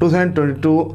2022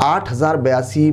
8,082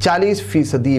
40%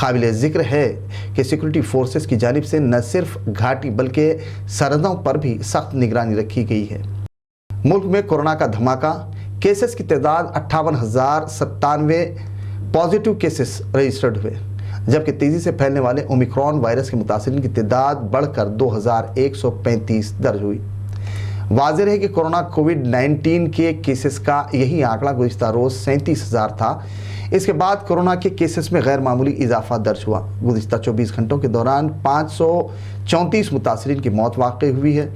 قابل ذکر ہے کہ سیکورٹی فورسز کی جانب سے نہ صرف گھاٹی بلکہ سرحدوں پر بھی سخت نگرانی رکھی گئی ہے۔ ملک میں کورونا کا دھماکہ، کیسز کی تعداد 58,097 پازیٹیو کیسز رجسٹرڈ ہوئے، جبکہ تیزی سے پھیلنے والے اومیکرون وائرس کے متاثرین کی تعداد بڑھ کر 2135 درج ہوئی۔ واضح ہے کہ کووڈ-19 کے کیسز کا یہی آنکڑا گزشتہ روز 37,000 تھا۔ اس کے بعد کورونا کے کیسز میں غیر معمولی اضافہ درج ہوا۔ گزشتہ 24 گھنٹوں کے دوران 534 متاثرین کی موت واقع ہوئی ہے۔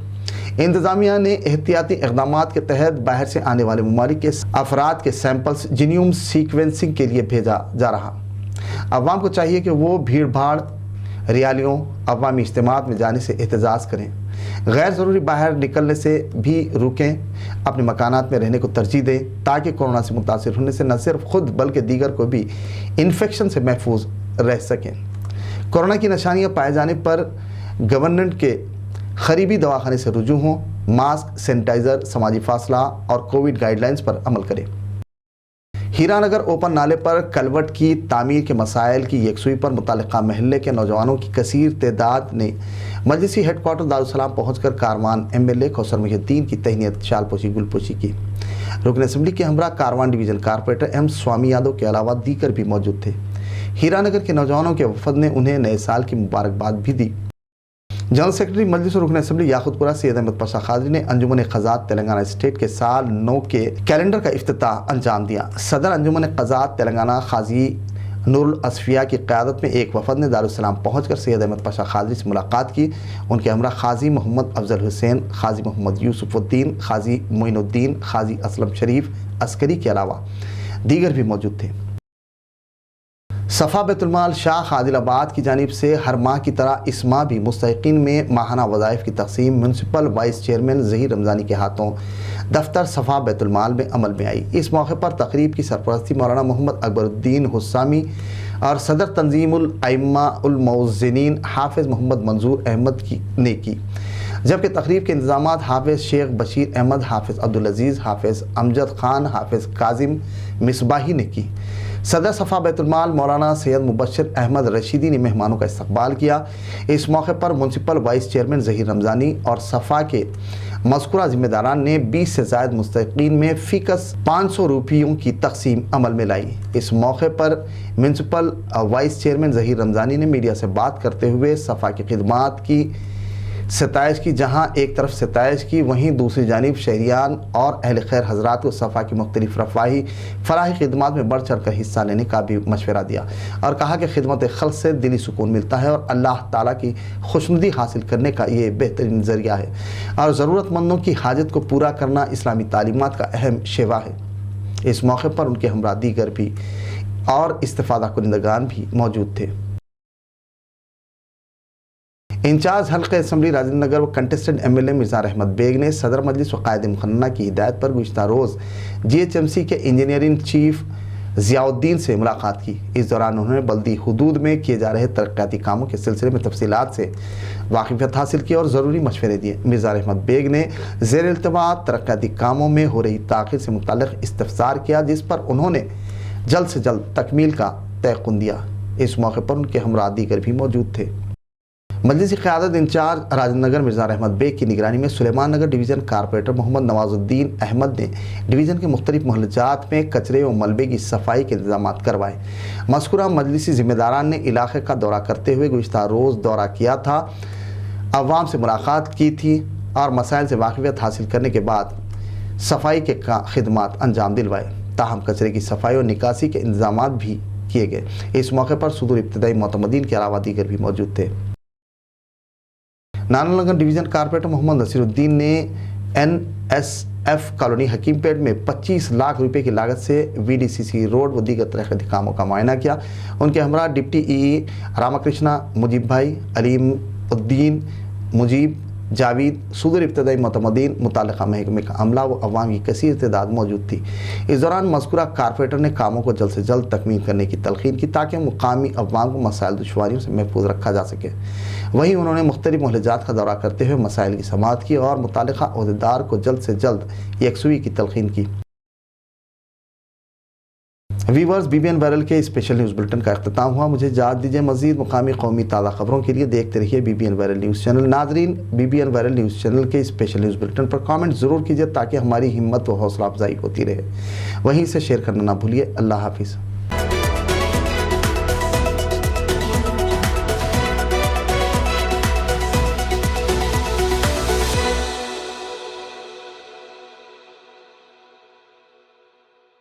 انتظامیہ نے احتیاطی اقدامات کے تحت باہر سے آنے والے ممالک کے افراد کے سیمپلز جینوم سیکوینسنگ کے لیے بھیجا جا رہا۔ عوام کو چاہیے کہ وہ بھیڑ بھاڑ، ریالیوں، عوامی اجتماعات میں جانے سے احتجاج کریں، غیر ضروری باہر نکلنے سے بھی روکیں، اپنے مکانات میں رہنے کو ترجیح دیں تاکہ کورونا سے متاثر ہونے سے نہ صرف خود بلکہ دیگر کو بھی انفیکشن سے محفوظ رہ سکیں۔ کورونا کی نشانیاں پائے جانے پر گورنمنٹ کے قریبی دواخانے سے رجوع ہوں، ماسک، سینیٹائزر، سماجی فاصلہ اور کووڈ گائیڈ لائنز پر عمل کریں۔ ہیرانگر اوپن نالے پر کلوٹ کی تعمیر کے مسائل کی یکسوئی پر متعلقہ محلے کے نوجوانوں کی کثیر تعداد نے مجلسی ہیڈ کوارٹر دارالسلام پہنچ کر کاروان ایم ایل اے کوثر محی الدین کی تہنیت شال پوشی گل پوشی کی۔ رکن اسمبلی کے ہمراہ Karwan division corporator M Swami Yadav کے علاوہ دیگر بھی موجود تھے۔ ہیرانگر کے نوجوانوں کے وفد نے انہیں نئے سال کی مبارکباد بھی دی۔ جنرل سیکرٹری مجلس رکن اسمبلی یاقوت پورہ سید احمد پاشا قادری نے انجمن قضات تلنگانہ اسٹیٹ کے سال 9 کے کیلنڈر کا افتتاح انجام دیا۔ صدر انجمن قضات تلنگانہ قاضی نور الاصفیاء کی قیادت میں ایک وفد نے دارالسلام پہنچ کر سید احمد پاشا قادری سے ملاقات کی۔ ان کے ہمراہ قاضی محمد افضل حسین، قاضی محمد یوسف الدین، قاضی معین الدین، قاضی اسلم شریف عسکری کے علاوہ دیگر بھی موجود تھے۔ صفا بیت المال شاخ عادل آباد کی جانب سے ہر ماہ کی طرح اس ماہ بھی مستحقین میں ماہانہ وظائف کی تقسیم میونسپل وائس چیئرمین ظہیر رمضانی کے ہاتھوں دفتر صفا بیت المال میں عمل میں آئی۔ اس موقع پر تقریب کی سرپرستی مولانا محمد اکبر الدین حسامی اور صدر تنظیم الائمہ المؤذنین حافظ محمد منظور احمد نے کی، جبکہ تقریب کے انتظامات حافظ شیخ بشیر احمد، حافظ عبدالعزیز، حافظ امجد خان، حافظ کاظم مصباحی نے کی۔ صدر صفا بیت المال مولانا سید مبشر احمد رشیدی نے مہمانوں کا استقبال کیا۔ اس موقع پر میونسپل وائس چیئرمین ظہیر رمضانی اور صفا کے مذکورہ ذمہ داران نے 20 سے زائد مستحقین میں فی کس 500 روپیوں کی تقسیم عمل میں لائی۔ اس موقع پر میونسپل وائس چیئرمین ظہیر رمضانی نے میڈیا سے بات کرتے ہوئے صفا کی خدمات کی ستائش کی۔ جہاں ایک طرف ستائش کی، وہیں دوسری جانب شہریان اور اہل خیر حضرات کو صفا کی مختلف رفاہی فلاحی خدمات میں بڑھ چڑھ کر حصہ لینے کا بھی مشورہ دیا اور کہا کہ خدمت خلق سے دلی سکون ملتا ہے اور اللہ تعالیٰ کی خوشنودی حاصل کرنے کا یہ بہترین ذریعہ ہے اور ضرورت مندوں کی حاجت کو پورا کرنا اسلامی تعلیمات کا اہم شیوا ہے۔ اس موقع پر ان کے ہمراہ دیگر بھی اور استفادہ کنندگان بھی موجود تھے۔ انچارج حلقہ اسمبلی راجندر نگر و contestant M L A Mirza Ahmed Baig نے صدر مجلس و قائد مقننہ کی ہدایت پر گزشتہ روز جی ایچ ایم سی کے انجینئرنگ چیف ضیاء الدین سے ملاقات کی۔ اس دوران انہوں نے بلدی حدود میں کیے جا رہے ترقیاتی کاموں کے سلسلے میں تفصیلات سے واقفیت حاصل کی اور ضروری مشورے دیے۔ مرزا احمد بیگ نے زیر التواء ترقیاتی کاموں میں ہو رہی تاخیر سے متعلق استفسار کیا، جس پر انہوں نے جلد سے جلد تکمیل کا تیقن دیا۔ اس موقع پر ان کے ہمراہ دیگر بھی موجود تھے۔ مجلسی قیادت انچارج راجندر نگر مرزا احمد بیگ کی نگرانی میں سلیمان نگر ڈویژن کارپوریٹر محمد نواز الدین احمد نے ڈویژن کے مختلف محلہ جات میں کچرے و ملبے کی صفائی کے انتظامات کروائے۔ مذکورہ مجلسی ذمہ داران نے علاقے کا دورہ کرتے ہوئے گزشتہ روز دورہ کیا تھا، عوام سے ملاقات کی تھی اور مسائل سے واقفیت حاصل کرنے کے بعد صفائی کے خدمات انجام دلوائے۔ تاہم کچرے کی صفائی اور نکاسی کے انتظامات بھی کیے گئے۔ اس موقع پر صدور ابتدائی معتمدین کے علاوہ دیگر بھی موجود تھے۔ نارائن نگر ڈویژن کارپوریٹر محمد نصیر الدین نے این ایس ایف کالونی حکیم پیٹ میں 25 لاکھ روپے کی لاگت سے وی ڈی سی سی روڈ و دیگر ترقیاتی کاموں کا معائنہ کیا۔ ان کے ہمراہ ڈپٹی ای راماکرشنا، مجیب بھائی، علیم الدین، مجیب، جاوید، صدور ابتدائی معتمدین، متعلقہ محکمے کا عملہ و عوام کی کثیر تعداد موجود تھی۔ اس دوران مذکورہ کارپوریٹر نے کاموں کو جلد سے جلد تکمیل کرنے کی تلقین کی تاکہ مقامی عوام کو مسائل دشواریوں سے محفوظ رکھا جا سکے۔ وہیں انہوں نے مختلف محلہ جات کا دورہ کرتے ہوئے مسائل کی سماعت کی اور متعلقہ عہدیدار کو جلد سے جلد یکسوئی کی تلقین کی۔ ویورز BBN وائرل کے اسپیشل نیوز بلٹن کا اختتام ہوا. مجھے اجازت دیجیے. مزید مقامی قومی تازہ خبروں کے لیے دیکھتے رہیے BBN وائرل نیوز چینل. ناظرین, BBN وائرل نیوز چینل کے اسپیشل نیوز بلٹن پر کامنٹ ضرور کیجیے تاکہ ہماری ہمت و حوصلہ افزائی ہوتی رہے. وہیں سے شیئر کرنا نہ بھولیے. اللہ حافظ.